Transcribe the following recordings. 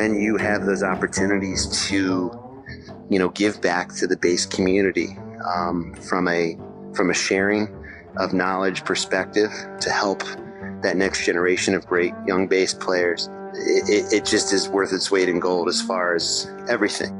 when you have those opportunities to, give back to the bass community, from a sharing of knowledge perspective to help that next generation of great young bass players, it just is worth its weight in gold as far as everything.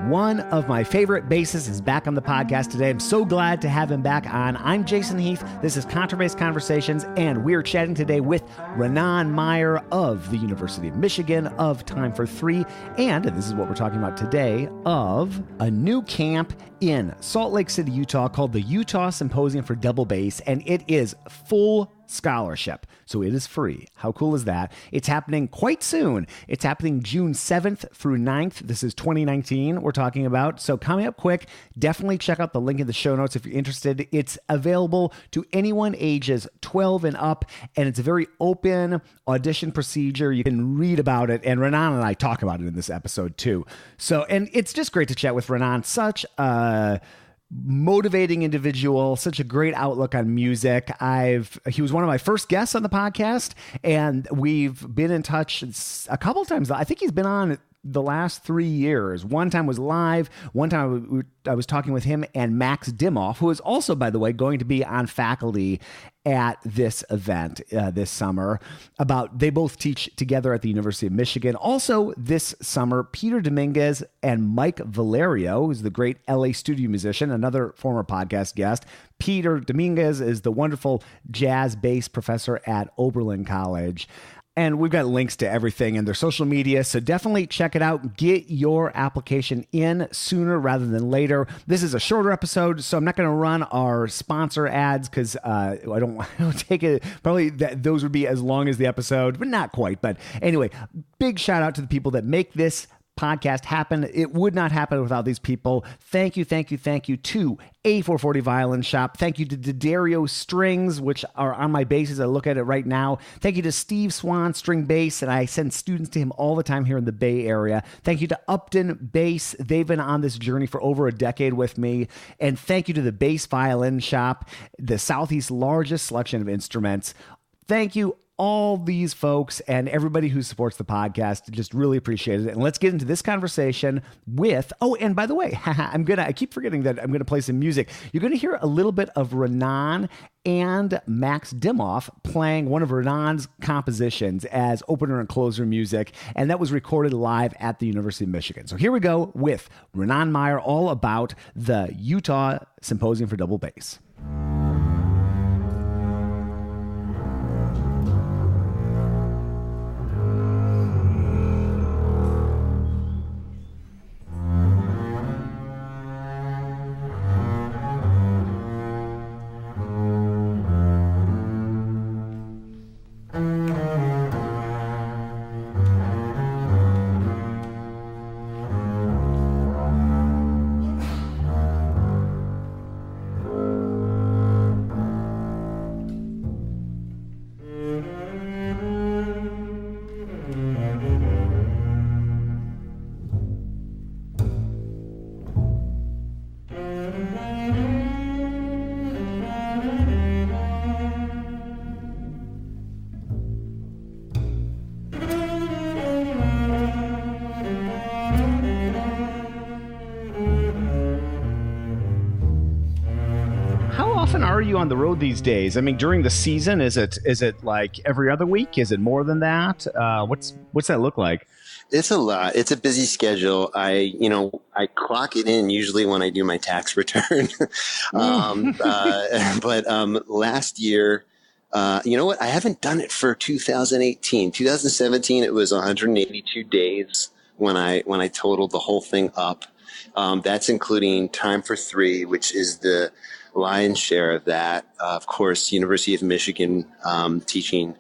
One of my favorite bassists is back on the podcast today. I'm so glad to have him back on. I'm Jason Heath. This is Contrabass Conversations, and we're chatting today with Ranaan Meyer of the University of Michigan, of Time for Three, and this is what we're talking about today, of a new camp in Salt Lake City, Utah, called the Utah Symposium for Double Bass, and it is full scholarship. So it is free. How cool is that? It's happening quite soon. It's happening June 7th through 9th. This is 2019 we're talking about. So coming up quick, definitely check out the link in the show notes if you're interested. It's available to anyone ages 12 and up, and it's a very open audition procedure. You can read about it, and Ranaan and I talk about it in this episode too. So, and it's just great to chat with Ranaan. Such a motivating individual, such a great outlook on music. He was one of my first guests on the podcast, and we've been in touch a couple of times. I think he's been on the last 3 years. One time was live. One time I was talking with him and Max Dimoff, who is also, by the way, going to be on faculty at this event this summer. They both teach together at the University of Michigan. Also this summer, Peter Dominguez and Mike Valerio, who's the great LA studio musician, another former podcast guest. Peter Dominguez is the wonderful jazz bass professor at Oberlin College. And we've got links to everything in their social media, so definitely check it out. Get your application in sooner rather than later. This is a shorter episode, so I'm not going to run our sponsor ads because I don't take it. Probably those would be as long as the episode, but not quite. But anyway, big shout out to the people that make this podcast happen. It would not happen without these people. Thank you to A440 Violin Shop. Thank you to D'Addario Strings, which are on my basses. I look at it right now. Thank you to Steve Swan String Bass, and I send students to him all the time here in the Bay Area. Thank you to Upton Bass. They've been on this journey for over a decade with me. And thank you to the Bass Violin Shop, the Southeast's largest selection of instruments. Thank you, all these folks and everybody who supports the podcast. Just really appreciate it. And let's get into this conversation with, and by the way, I keep forgetting that I'm going to play some music. You're going to hear a little bit of Ranaan and Max Dimoff playing one of Ranaan's compositions as opener and closer music. And that was recorded live at the University of Michigan. So here we go with Ranaan Meyer, all about the Utah Symposium for Double Bass. Are you on the road these days? I mean, during the season, is it like every other week? Is it more than that? What's that look like? It's a lot. It's a busy schedule. I clock it in usually when I do my tax return. But last year, you know what? I haven't done it for 2018. 2017, it was 182 days when I totaled the whole thing up. That's including Time for Three, which is the lion's share of that. Of course, University of Michigan, teaching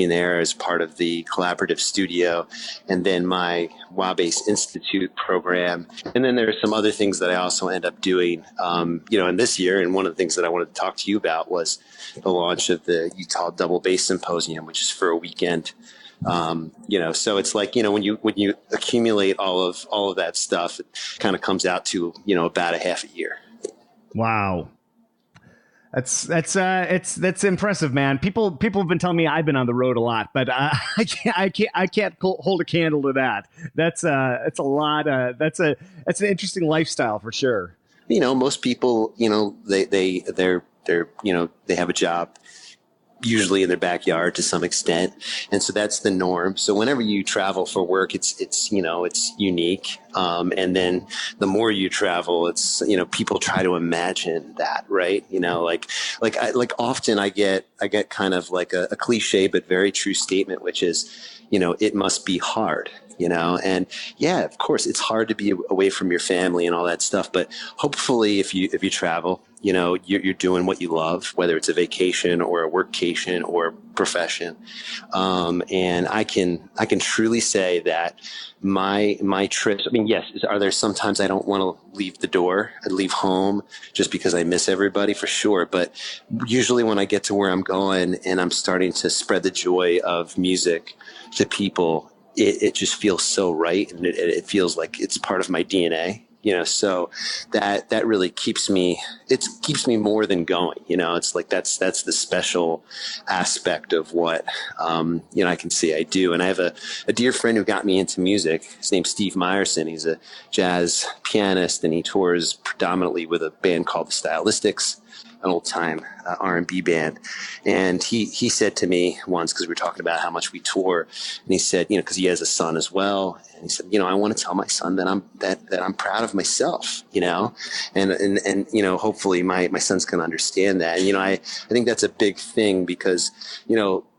there as part of the collaborative studio, and then my WA-Bass Institute program. And then there are some other things that I also end up doing, in this year. And one of the things that I wanted to talk to you about was the launch of the Utah Double Bass Symposium, which is for a weekend. So it's like, when you accumulate all of that stuff, it kind of comes out to, about a half a year. Wow. That's impressive, man. People have been telling me I've been on the road a lot, but I can't hold a candle to that. That's a lot. That's an interesting lifestyle for sure. Most people, they have a job usually in their backyard to some extent. And so that's the norm. So whenever you travel for work, it's unique. And then the more you travel, it's, people try to imagine that, right? Often I get kind of like a cliche, but very true statement, which is, it must be hard. And yeah, of course, it's hard to be away from your family and all that stuff. But hopefully, if you travel, you're doing what you love, whether it's a vacation or a workcation or a profession. And I can truly say that my trips. I mean, yes, are there sometimes I don't want to leave the door, I leave home just because I miss everybody, for sure. But usually, when I get to where I'm going and I'm starting to spread the joy of music to people, it just feels so right, and it feels like it's part of my DNA, so that really keeps me more than going, it's like, that's the special aspect of what, I can say I do. And I have a dear friend who got me into music. His name's Steve Meyerson. He's a jazz pianist, and he tours predominantly with a band called the Stylistics, an old time R&B band. And he said to me once, because we were talking about how much we tour, and he said, because he has a son as well. And he said, I want to tell my son that I'm proud of myself, and hopefully my son's going to understand that. And, I think that's a big thing, because,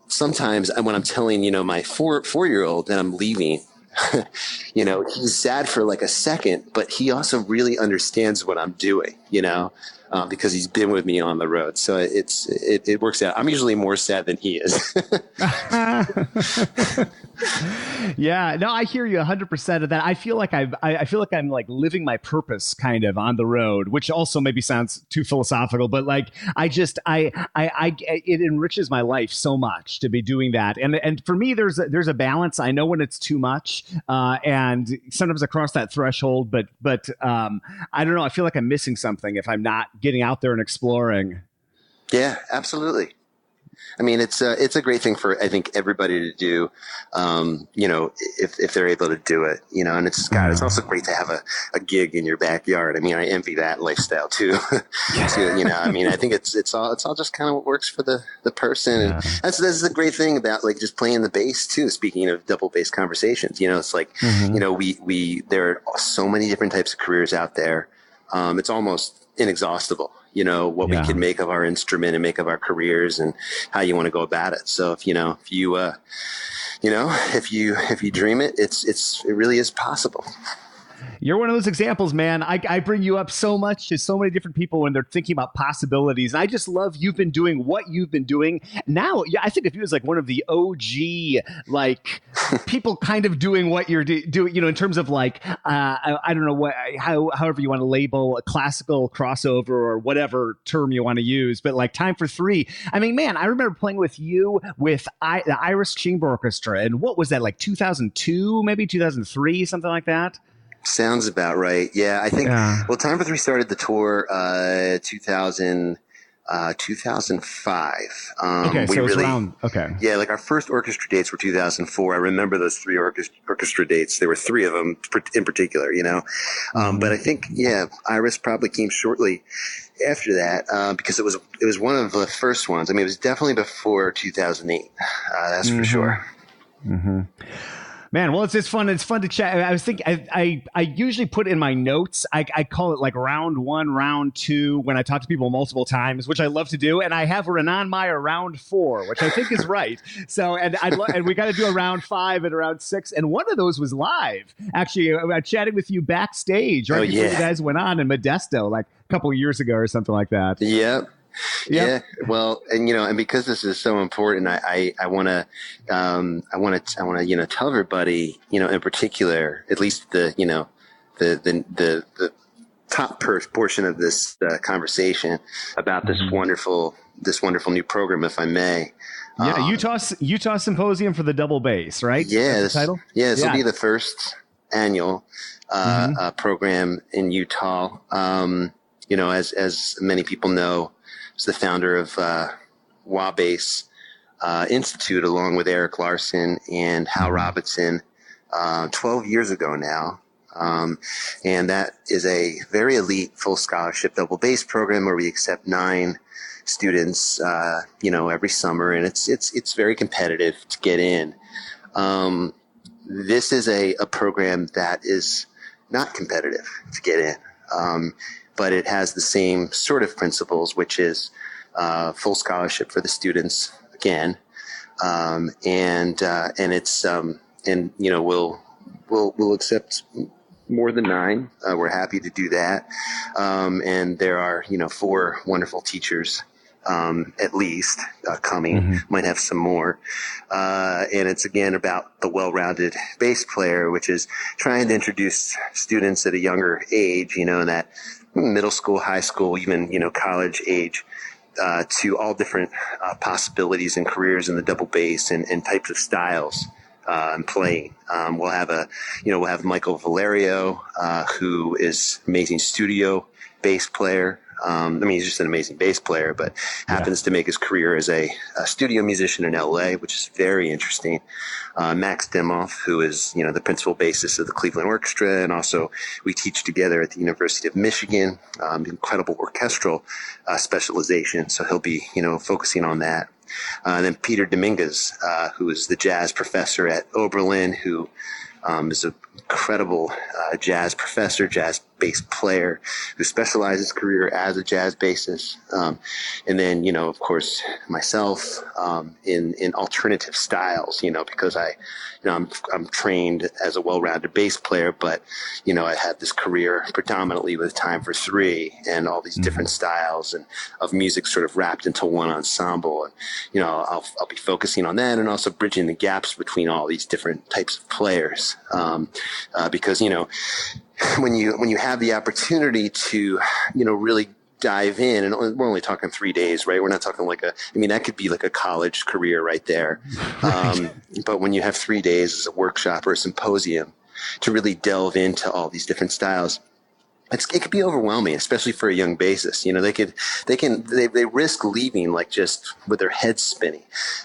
sometimes when I'm telling, my four-year-old that I'm leaving, he's sad for like a second, but he also really understands what I'm doing, because he's been with me on the road. So it works out. I'm usually more sad than he is. Yeah, no, I hear you 100% of that. I feel like I feel like I'm like living my purpose kind of on the road, which also maybe sounds too philosophical, but like it enriches my life so much to be doing that. And for me, there's a balance. I know when it's too much, and sometimes I cross that threshold, but I don't know. I feel like I'm missing something if I'm not getting out there and exploring. Yeah, absolutely. I mean, it's a great thing for, I think, everybody to do, if they're able to do it, and it's also great to have a gig in your backyard. I mean, I envy that lifestyle too. I mean, I think it's all just kind of what works for the person. Yeah. And that's the great thing about like just playing the bass too. Speaking of double bass conversations, it's like, there are so many different types of careers out there. It's almost inexhaustible, what we can make of our instrument and make of our careers and how you want to go about it. So if you dream it, it really is possible. You're one of those examples, man. I bring you up so much to so many different people when they're thinking about possibilities. And I just love you've been doing what you've been doing. Now, I think of you as like one of the OG, like people kind of doing what you're doing, in terms of like, I don't know however you want to label a classical crossover or whatever term you want to use, but like Time for Three. I mean, man, I remember playing with you with the Irish Chamber Orchestra. And what was that, like 2002, maybe 2003, something like that? Sounds about right. Yeah, I think, well, Time for Three started the tour 2005. Okay, so it's around, okay. Yeah, like our first orchestra dates were 2004. I remember those three orchestra dates. There were three of them in particular, But I think, Iris probably came shortly after that because it was one of the first ones. I mean, it was definitely before 2008. That's for sure. Mm-hmm. Man, well, it's fun. It's fun to chat. I was thinking, I usually put in my notes, I call it like round one, round two, when I talk to people multiple times, which I love to do. And I have Ranaan Meyer round 4, which I think is right. So, and we got to do a round 5 and a round 6. And one of those was live. Actually, I chatted with you backstage right before you guys went on in Modesto, like a couple of years ago or something like that. Yep. Yeah. Well, and because this is so important, I want to tell everybody, in particular, at least the top portion of this conversation about this wonderful new program, if I may. Yeah. Utah Symposium for the double bass, right? Yeah. That's the title? Yeah. This will be the first annual program in Utah. As many people know, was the founder of Wah-Bass Institute, along with Eric Larson and Hal Robinson, 12 years ago now. And that is a very elite full scholarship double bass program where we accept 9 students, every summer, and it's very competitive to get in. This is a program that is not competitive to get in, but it has the same sort of principles, which is full scholarship for the students again, and it's we'll accept more than 9. We're happy to do that, and there are 4 wonderful teachers. At least coming, might have some more. And it's again about the well-rounded bass player, which is trying to introduce students at a younger age, in that middle school, high school, even, college age, to all different possibilities and careers in the double bass and types of styles. And playing. We'll have Michael Valerio, who is amazing studio bass player. He's just an amazing bass player, but happens to make his career as a studio musician in LA, which is very interesting. Max Dimoff, who is, the principal bassist of the Cleveland Orchestra. And also we teach together at the University of Michigan, incredible orchestral specialization. So he'll be, focusing on that. And then Peter Dominguez, who is the jazz professor at Oberlin, who is an incredible jazz professor, jazz bass player, who specializes his career as a jazz bassist. And then, of course, myself in alternative styles, because I'm trained as a well-rounded bass player, but, I had this career predominantly with Time for Three and all these different styles and of music sort of wrapped into one ensemble. And, I'll be focusing on that and also bridging the gaps between all these different types of players. Because, when you have the opportunity to, really dive in, and we're only talking 3 days, right? We're not talking that could be like a college career right there. But when you have 3 days as a workshop or a symposium to really delve into all these different styles, it could be overwhelming, especially for a young bassist. They risk leaving just with their head spinning,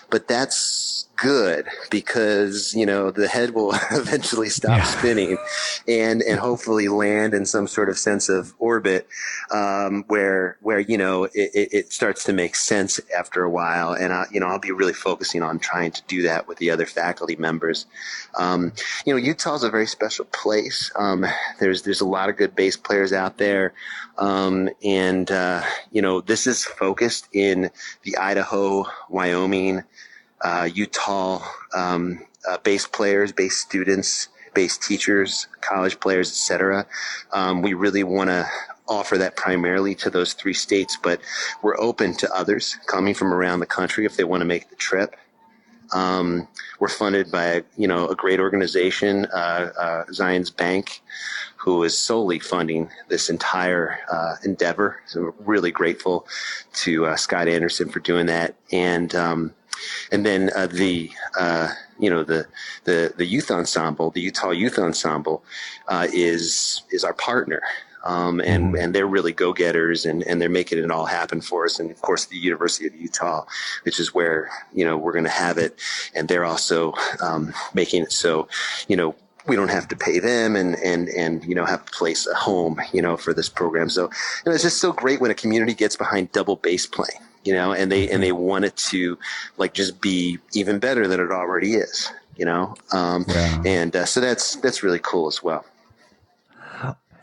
but that's good because, the head will eventually stop spinning and hopefully land in some sort of sense of orbit, where it starts to make sense after a while. And I'll be really focusing on trying to do that with the other faculty members. Utah's a very special place. There's a lot of good bass players out there. This is focused in the Idaho, Wyoming, Utah, bass players, bass students, bass teachers, college players, etc. We really want to offer that primarily to those 3 states, but we're open to others coming from around the country if they want to make the trip. We're funded by a great organization, Zions Bank, who is solely funding this entire endeavor. So we're really grateful to Scott Anderson for doing that. And then the youth ensemble, the Utah Youth Ensemble, is our partner. And they're really go-getters and they're making it all happen for us. And of course, the University of Utah, which is where, we're going to have it. And they're also, making it so, we don't have to pay them and have to place a home, for this program. So, it's just so great when a community gets behind double bass playing, and they want it to just be even better than it already is, and so that's really cool as well.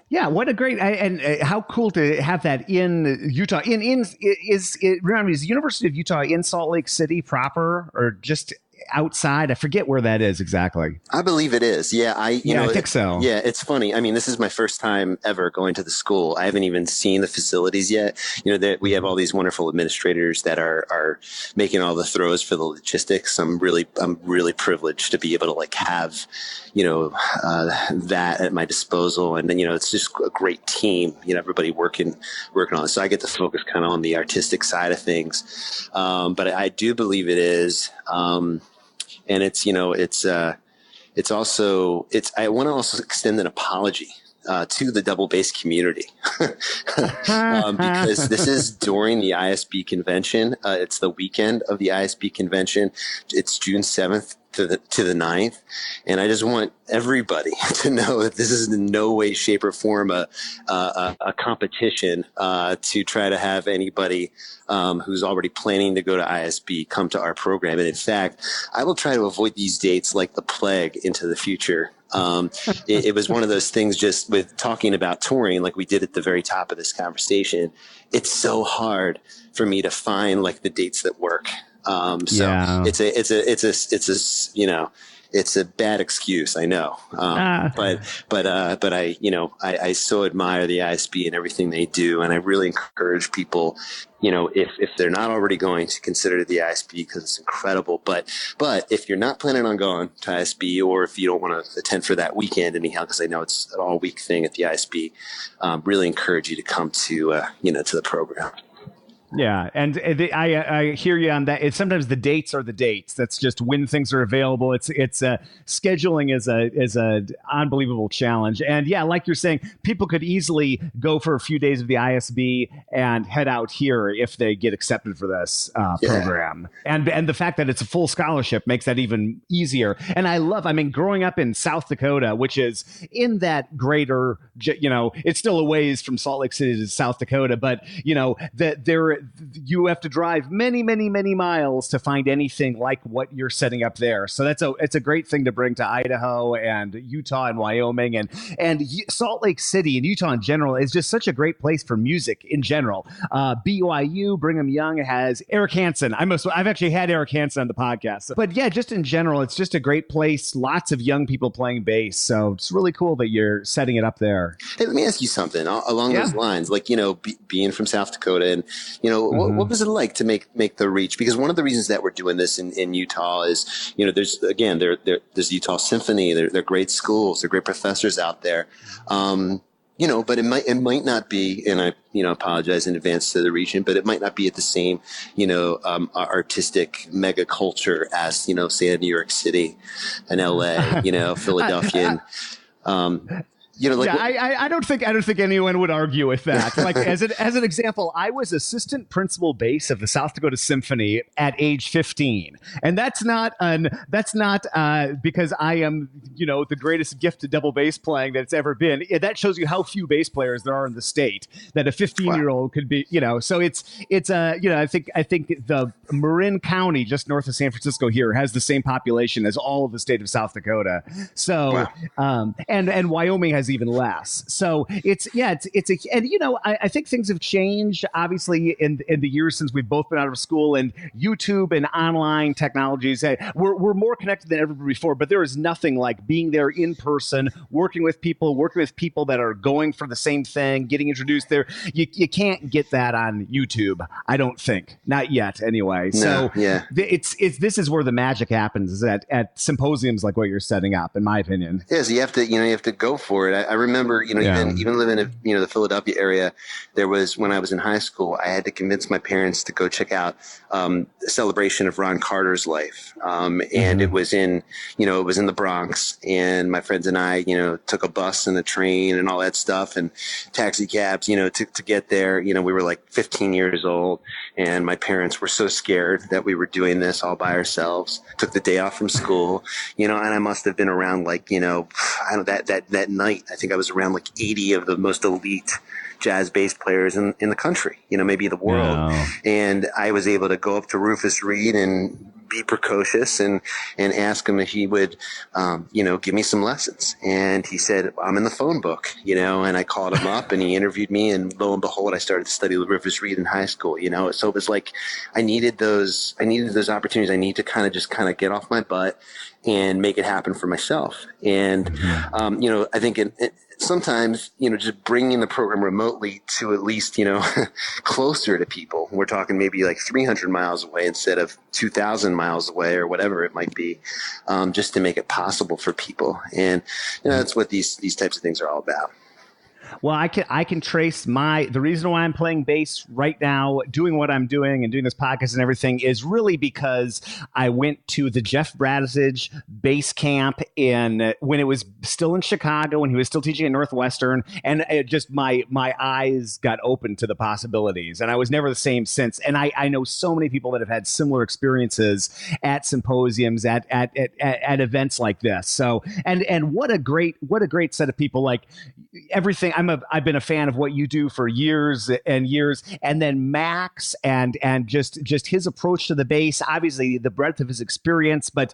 Yeah, what a great and how cool to have that in Utah. Remind me, is the University of Utah in Salt Lake City proper or just outside? I forget where that is exactly. I believe it is. Yeah, I think so. Yeah, it's funny. I mean, this is my first time ever going to the school. I haven't even seen the facilities yet. That we have all these wonderful administrators that are making all the throws for the logistics. I'm really privileged to be able to have, that at my disposal. And then, it's just a great team, everybody working on it. So I get to focus kind of on the artistic side of things. But I do believe it is. And I want to also extend an apology to the double bass community because this is during the ISB convention. It's the weekend of the ISB convention. It's June 7th to the 9th. And I just want everybody to know that this is in no way, shape, or form a competition to try to have anybody who's already planning to go to ISB come to our program. And in fact, I will try to avoid these dates like the plague into the future. It was one of those things just with talking about touring, like we did at the very top of this conversation. It's so hard for me to find like the dates that work. It's a bad excuse, I know. But I so admire the ISB and everything they do. And I really encourage people, if they're not already going, to consider the ISB because it's incredible. But if you're not planning on going to ISB, or if you don't want to attend for that weekend anyhow, because I know it's an all week thing at the ISB, really encourage you to come to the program. Yeah, and I hear you on that. It's sometimes the dates are the dates. That's just when things are available. It's scheduling is a unbelievable challenge. And yeah, like you're saying, people could easily go for a few days of the ISB and head out here if they get accepted for this program. And the fact that it's a full scholarship makes that even easier. And growing up in South Dakota, which is in that greater, it's still a ways from Salt Lake City to South Dakota, but you have to drive many, many, many miles to find anything like what you're setting up there. So it's a great thing to bring to Idaho and Utah and Wyoming and Salt Lake City and Utah in general is just such a great place for music in general. BYU, Brigham Young has Eric Hansen. I've actually had Eric Hansen on the podcast. But yeah, just in general, it's just a great place. Lots of young people playing bass. So it's really cool that you're setting it up there. Hey, let me ask you something along those lines. Like, being from South Dakota and, what was it like to make the reach? Because one of the reasons that we're doing this in Utah is, there's the Utah Symphony. They're great schools. They're great professors out there. But it might not be, and I, apologize in advance to the region, but it might not be at the same, artistic mega culture as, say, New York City and LA, Philadelphia. I don't think anyone would argue with that. Like as an example, I was assistant principal bass of the South Dakota Symphony at age 15, and that's not because I am the greatest gift to double bass playing that's ever been. That shows you how few bass players there are in the state that a 15-year-old could be. So it's I think the Marin County just north of San Francisco here has the same population as all of the state of South Dakota. So and Wyoming has even less. So I think things have changed obviously in the years since we've both been out of school, and YouTube and online technologies. We're more connected than ever before, but there is nothing like being there in person, working with people that are going for the same thing, getting introduced there. You can't get that on YouTube, I don't think. Not yet anyway. No, this is where the magic happens, is at symposiums like what you're setting up, in my opinion. Yeah, so you have to go for it. I remember, even living in the Philadelphia area, there was, when I was in high school, I had to convince my parents to go check out a celebration of Ron Carter's life. And it was in the Bronx, and my friends and I, took a bus and a train and all that stuff and taxi cabs, to get there. We were like 15 years old, and my parents were so scared that we were doing this all by ourselves. Took the day off from school, and I must have been around like, that night, I think I was around like 80 of the most elite jazz bass players in the country, maybe the world. Wow. And I was able to go up to Rufus Reed and be precocious and ask him if he would, give me some lessons. And he said, I'm in the phone book, and I called him up and he interviewed me, and lo and behold, I started to study with Rufus Reed in high school, So it was like, I needed those opportunities. I need to kind of get off my butt and make it happen for myself. And, I think sometimes, just bringing the program remotely to at least, closer to people. We're talking maybe like 300 miles away instead of 2,000 miles away or whatever it might be, just to make it possible for people. And, that's what these types of things are all about. Well, I can trace the reason why I'm playing bass right now, doing what I'm doing and doing this podcast and everything is really because I went to the Jeff Brazich bass camp when it was still in Chicago, when he was still teaching at Northwestern, and it just my eyes got open to the possibilities, and I was never the same since. And I know so many people that have had similar experiences at symposiums, at events like this. So and what a great set of people. Like everything, I've been a fan of what you do for years and years, and then Max and just his approach to the bass, obviously the breadth of his experience, but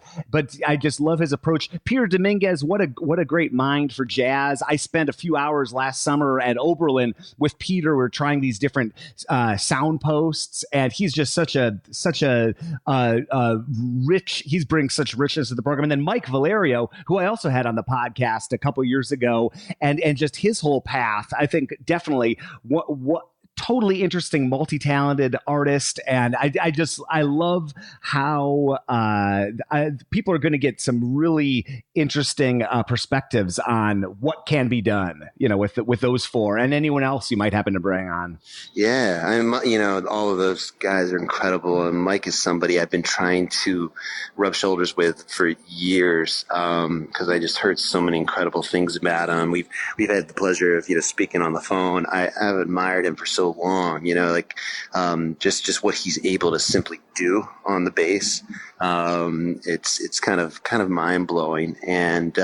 I just love his approach. Peter Dominguez, what a great mind for jazz. I spent a few hours last summer at Oberlin with Peter. We're trying these different sound posts, and he's just such a rich. He brings such richness to the program. And then Mike Valerio, who I also had on the podcast a couple years ago, and just his whole path, I think definitely what totally interesting, multi-talented artist. And I love how people are going to get some really interesting perspectives on what can be done, with those four and anyone else you might happen to bring on. Yeah, all of those guys are incredible, and Mike is somebody I've been trying to rub shoulders with for years because I just heard so many incredible things about him. We've had the pleasure of speaking on the phone. I've admired him for so long, just what he's able to simply do on the bass. It's kind of mind blowing, and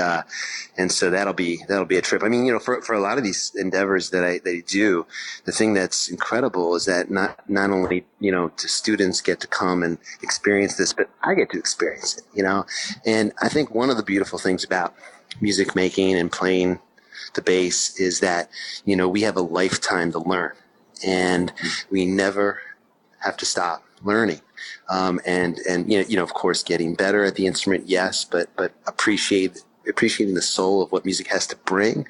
so that'll be a trip. I mean, for a lot of these endeavors that I do, the thing that's incredible is that not only the students get to come and experience this, but I get to experience it. And I think one of the beautiful things about music making and playing the bass is that we have a lifetime to learn, and we never have to stop learning. And of course, getting better at the instrument, yes, but appreciating the soul of what music has to bring.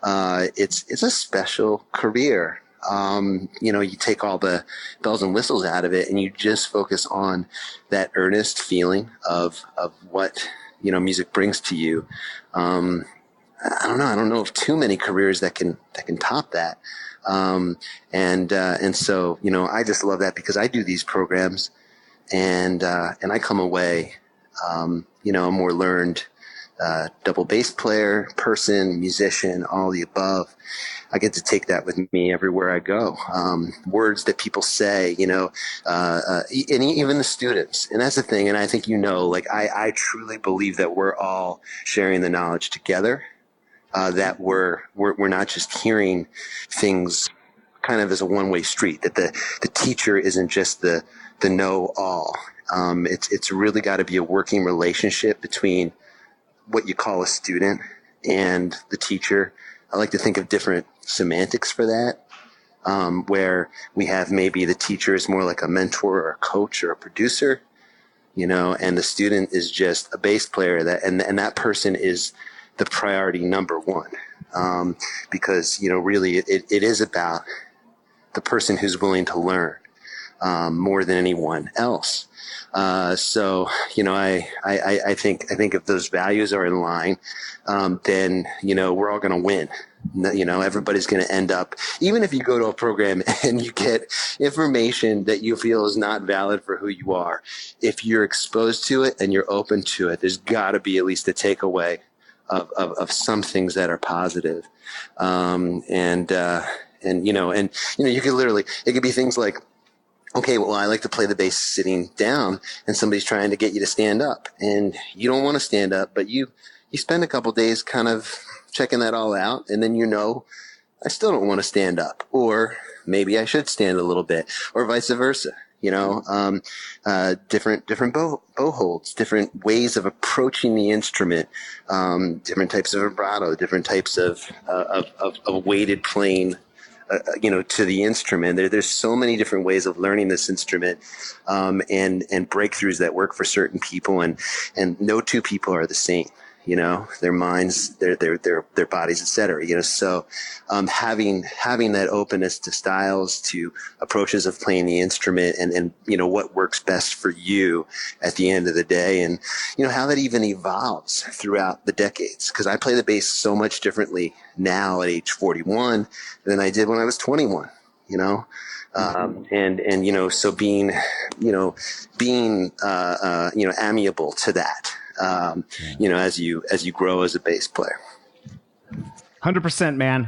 It's a special career. You take all the bells and whistles out of it, and you just focus on that earnest feeling of what music brings to you. I don't know of too many careers that can top that. And so, I just love that because I do these programs and I come away, a more learned, double bass player, person, musician, all the above. I get to take that with me everywhere I go. Words that people say, and even the students. And that's the thing. And I think, I truly believe that we're all sharing the knowledge together. That we're not just hearing things kind of as a one-way street, that the teacher isn't just the know-all. It's really got to be a working relationship between what you call a student and the teacher. I like to think of different semantics for that, where we have maybe the teacher is more like a mentor or a coach or a producer, and the student is just a bass player, and that person is the priority number one, because really it is about the person who's willing to learn more than anyone else. So I think if those values are in line, then we're all going to win. Everybody's going to end up, even if you go to a program and you get information that you feel is not valid for who you are, if you're exposed to it and you're open to it, there's got to be at least a takeaway of some things that are positive. You could literally, it could be things like, okay, well, I like to play the bass sitting down, and somebody's trying to get you to stand up, and you don't want to stand up, but you spend a couple days kind of checking that all out, and then I still don't want to stand up, or maybe I should stand a little bit, or vice versa. Different bow holds, different ways of approaching the instrument, different types of vibrato, different types of weighted playing, to the instrument. There's so many different ways of learning this instrument, and breakthroughs that work for certain people, and no two people are the same. their minds, their bodies, etc. So, having that openness to styles, to approaches of playing the instrument, and what works best for you at the end of the day, and how that even evolves throughout the decades. Because I play the bass so much differently now at age 41 than I did when I was 21. So being amiable to that, as you grow as a bass player. 100%, man.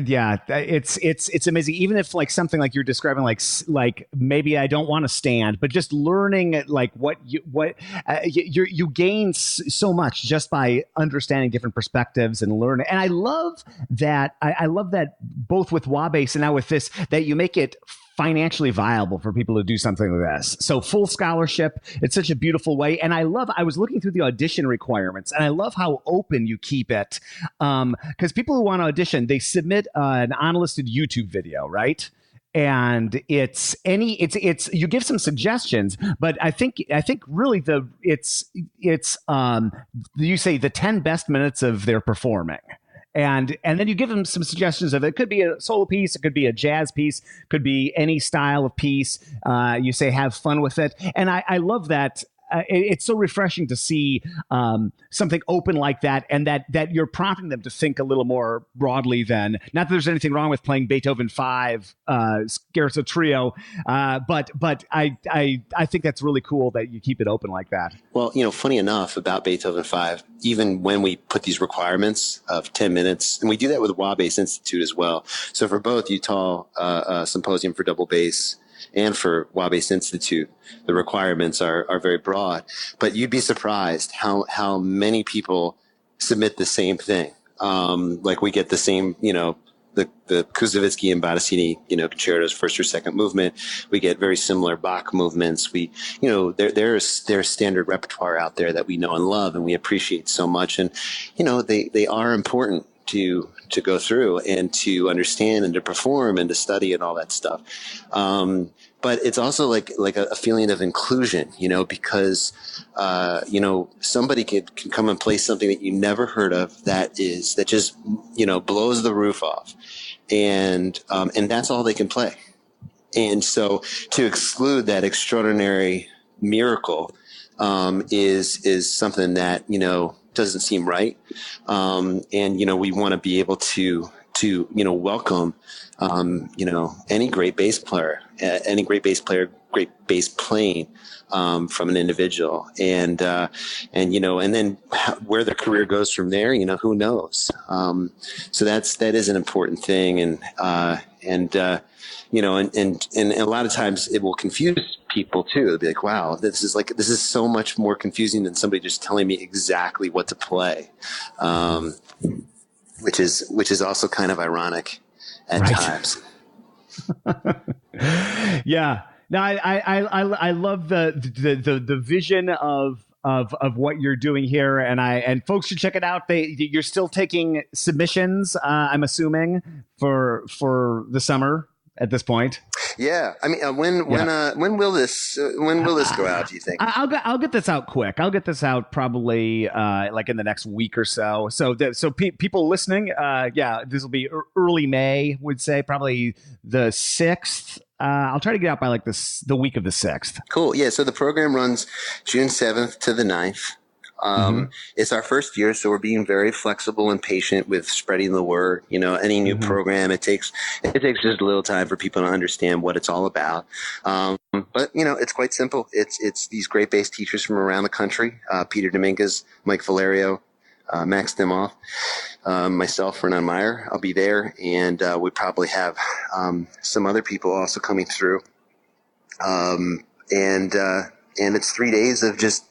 Yeah, it's amazing. Even if like something like you're describing, like maybe I don't want to stand, but just learning like you gain so much just by understanding different perspectives and learning. And I love that. I love that both with wah bass and now with this, that you make it financially viable for people to do something like this. So full scholarship, it's such a beautiful way. And I was looking through the audition requirements, and I love how open you keep it. Because people who want to audition, they submit an unlisted YouTube video, right? And it's you give some suggestions, but I think really you say the 10 best minutes of their performing. And then you give them some suggestions of it. It could be a solo piece, it could be a jazz piece, could be any style of piece. You say have fun with it, and I love that. It's so refreshing to see something open like that, and that you're prompting them to think a little more broadly than, not that there's anything wrong with playing Beethoven 5 Scherzo Trio, but I think that's really cool that you keep it open like that. Well, funny enough about Beethoven 5, even when we put these requirements of 10 minutes, and we do that with Wah Bass Institute as well. So for both Utah Symposium for double bass and for Wah Bass Institute, the requirements are very broad. But you'd be surprised how many people submit the same thing. Like we get the same, the Kuzovitsky and Bottesini, concertos, first or second movement. We get very similar Bach movements. There's standard repertoire out there that we know and love and we appreciate so much. And, they are important to go through and to understand and to perform and to study and all that stuff. But it's also like a feeling of inclusion, because, somebody can come and play something that you never heard of that just, blows the roof off. And that's all they can play. And so to exclude that extraordinary miracle, is something that, doesn't seem right. And, we want to be able to welcome, any great bass player, great bass playing, from an individual, and then where their career goes from there, who knows? So that is an important thing. And a lot of times it will confuse people too. They'll be like, wow, this is so much more confusing than somebody just telling me exactly what to play. Which is also kind of ironic at times. Yeah. No, I love the vision of what you're doing here, and folks should check it out. You're still taking submissions, I'm assuming, for the summer at this point. Yeah, I mean, when will this go out? Do you think? I'll get this out quick. I'll get this out probably like in the next week or so. So people listening, this will be early May. Would say probably the 6th. I'll try to get out by like the week of the 6th. Cool. Yeah. So the program runs June 7th to the 9th. It's our first year, so we're being very flexible and patient with spreading the word. Any new program, it takes just a little time for people to understand what it's all about. But it's quite simple. It's these great bass teachers from around the country: Peter Dominguez, Mike Valerio, Max Dimoff, myself, Ranaan Meyer. I'll be there, and we probably have some other people also coming through. And it's 3 days of just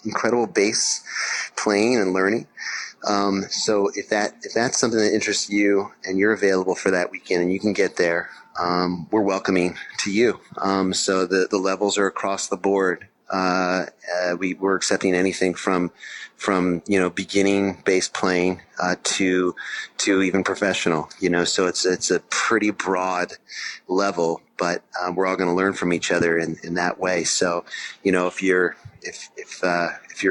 incredible bass playing and learning. So if that's something that interests you and you're available for that weekend and you can get there, we're welcoming to you. So the levels are across the board. We're accepting anything from beginning bass playing to even professional. So it's a pretty broad level, but we're all going to learn from each other in that way. So, if you're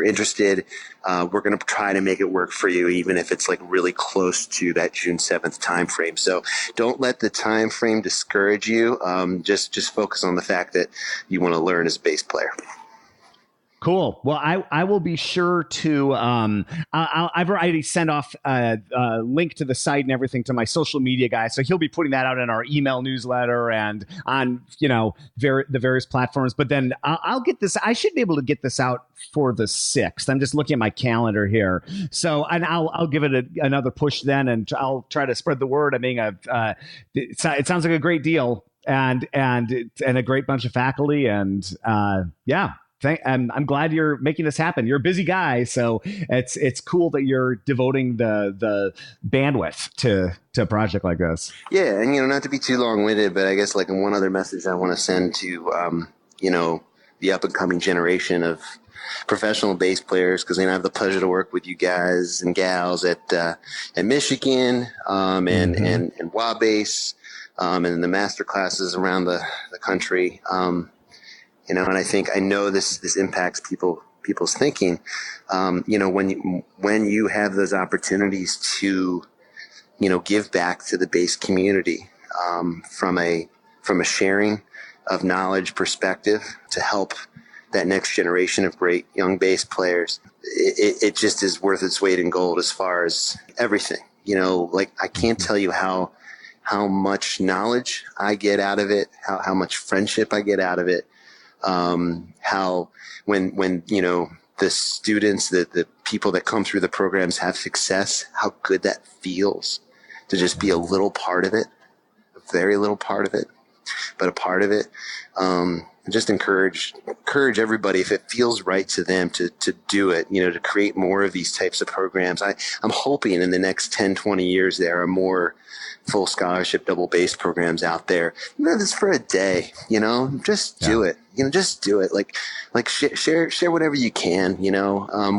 interested, we're going to try to make it work for you, even if it's like really close to that June 7th time frame. So don't let the time frame discourage you. Just focus on the fact that you want to learn as a bass player. Cool. Well, I will be sure to. I've already sent off a link to the site and everything to my social media guy, so he'll be putting that out in our email newsletter and on the various platforms. But then I'll get this. I should be able to get this out for the 6th. I'm just looking at my calendar here, so and I'll give it another push then, and I'll try to spread the word. I mean, it sounds like a great deal and a great bunch of faculty and yeah. I'm glad you're making this happen. You're a busy guy, so it's cool that you're devoting the bandwidth to a project like this. Yeah, and not to be too long-winded, but I guess like one other message I want to send to the up and coming generation of professional bass players, because I have the pleasure to work with you guys and gals at Michigan and WA-Bass and the master classes around the country. And I know this impacts people's thinking. When you have those opportunities to, give back to the bass community, from a sharing of knowledge perspective to help that next generation of great young bass players, it just is worth its weight in gold as far as everything. I can't tell you how much knowledge I get out of it, how much friendship I get out of it. How when the students, the people that come through the programs have success, how good that feels to just be a little part of it, a very little part of it, but a part of it. Just encourage everybody, if it feels right to them, to do it, to create more of these types of programs. I'm hoping in the next 10, 20 years, there are more full scholarship double bass programs out there. This for a day, just do it. Just do it. Like share whatever you can,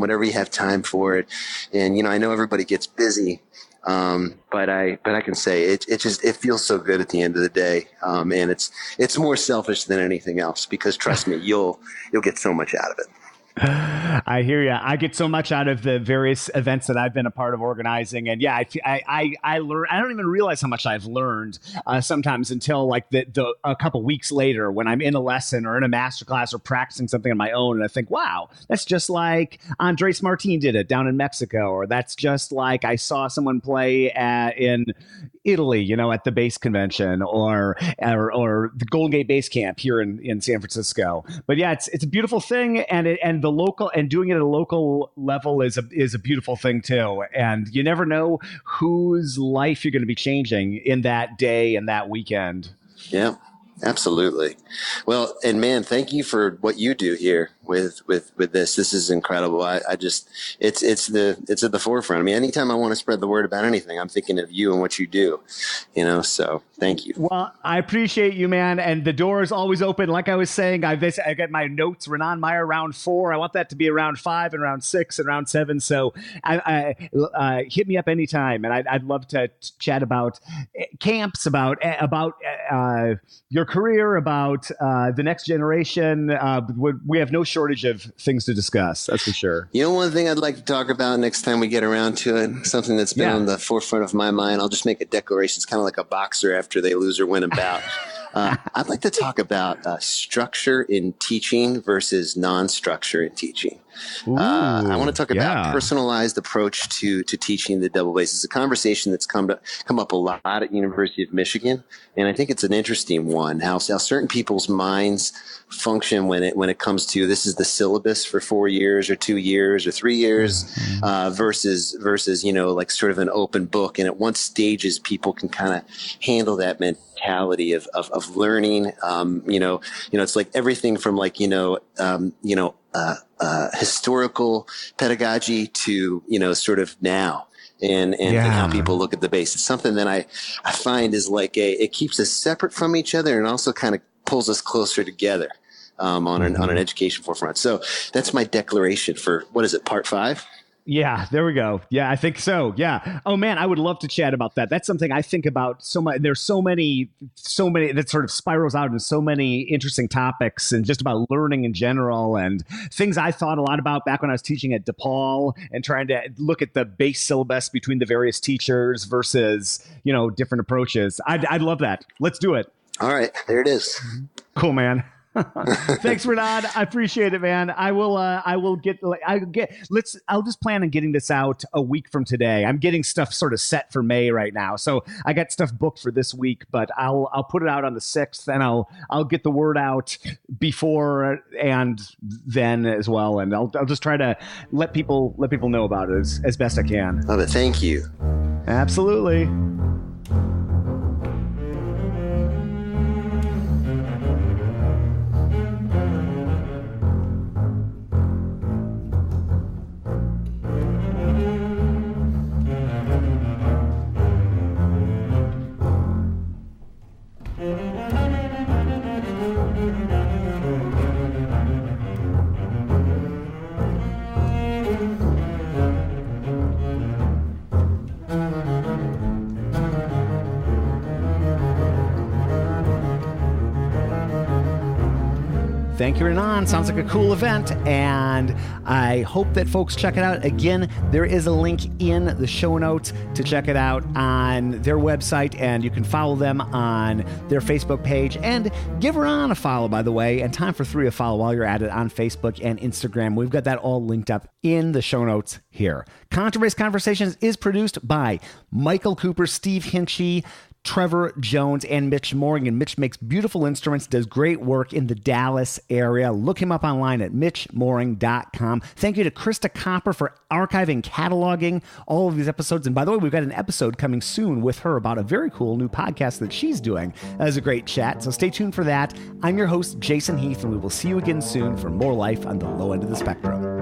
whatever you have time for it. And, I know everybody gets busy. But I can say it feels so good at the end of the day. And it's more selfish than anything else, because trust me, you'll get so much out of it. I hear you. I get so much out of the various events that I've been a part of organizing, and yeah, I learn. I don't even realize how much I've learned sometimes until like a couple weeks later, when I'm in a lesson or in a master class or practicing something on my own, and I think, wow, that's just like Andres Martin did it down in Mexico, or that's just like I saw someone play in Italy, at the bass convention, or the Golden Gate Bass Camp here in San Francisco. But yeah, it's a beautiful thing, and the local, and doing it at a local level is a beautiful thing too. And you never know whose life you're going to be changing in that day and that weekend. Yeah, absolutely. Well, and man, thank you for what you do here with this. This is incredible. I just, it's at the forefront. I mean, anytime I want to spread the word about anything, I'm thinking of you and what you do, so thank you. Well, I appreciate you, man. And the door is always open. Like I was saying, I got my notes, Ranaan Meyer, round 4. I want that to be around 5 and round 6 and round 7. So hit me up anytime. And I'd love to chat about camps, about your career, about the next generation. We have no shortage of things to discuss, that's for sure. One thing I'd like to talk about next time we get around to it, something that's been on the forefront of my mind. I'll just make a declaration. It's kind of like a boxer after they lose or win a bout. I'd like to talk about structure in teaching versus non-structure in teaching. I want to talk about personalized approach to teaching the double bass. It's a conversation that's come up a lot at University of Michigan, and I think it's an interesting one. How certain people's minds function when it comes to this is the syllabus for 4 years or 2 years or 3 years, versus like sort of an open book. And at what stages people can kind of handle that mentality of learning. It's like everything from like historical pedagogy to sort of now. And how people look at the bass. It's something that I find is like it keeps us separate from each other and also kind of pulls us closer together on an education forefront. So that's my declaration for, what is it, part 5? Yeah, there we go. Yeah, I think so. Yeah. Oh man, I would love to chat about that. That's something I think about so much. There's so many that sort of spirals out into so many interesting topics and just about learning in general and things I thought a lot about back when I was teaching at DePaul and trying to look at the base syllabus between the various teachers versus, different approaches. I'd love that. Let's do it. All right, there it is. Cool, man. Thanks, Ranaan. I appreciate it, man. I'll just plan on getting this out a week from today. I'm getting stuff sort of set for May right now. So I got stuff booked for this week, but I'll put it out on the 6th and I'll get the word out before and then as well. And I'll just try to let people know about it as best I can. Love it. Thank you. Absolutely. Thank you, Ranaan. Sounds like a cool event, and I hope that folks check it out. Again, there is a link in the show notes to check it out on their website, and you can follow them on their Facebook page. And give Ranaan a follow, by the way, and Time for Three a follow while you're at it on Facebook and Instagram. We've got that all linked up in the show notes here. Contrabass Conversations is produced by Michael Cooper, Steve Hinchy, Trevor Jones, and Mitch Mooring. And Mitch makes beautiful instruments, does great work in the Dallas area. Look him up online at mitchmooring.com. Thank you to Krista Copper for archiving, cataloging all of these episodes. And by the way, we've got an episode coming soon with her about a very cool new podcast that she's doing. That was a great chat, so stay tuned for that. I'm your host, Jason Heath, and we will see you again soon for more life on the low end of the spectrum.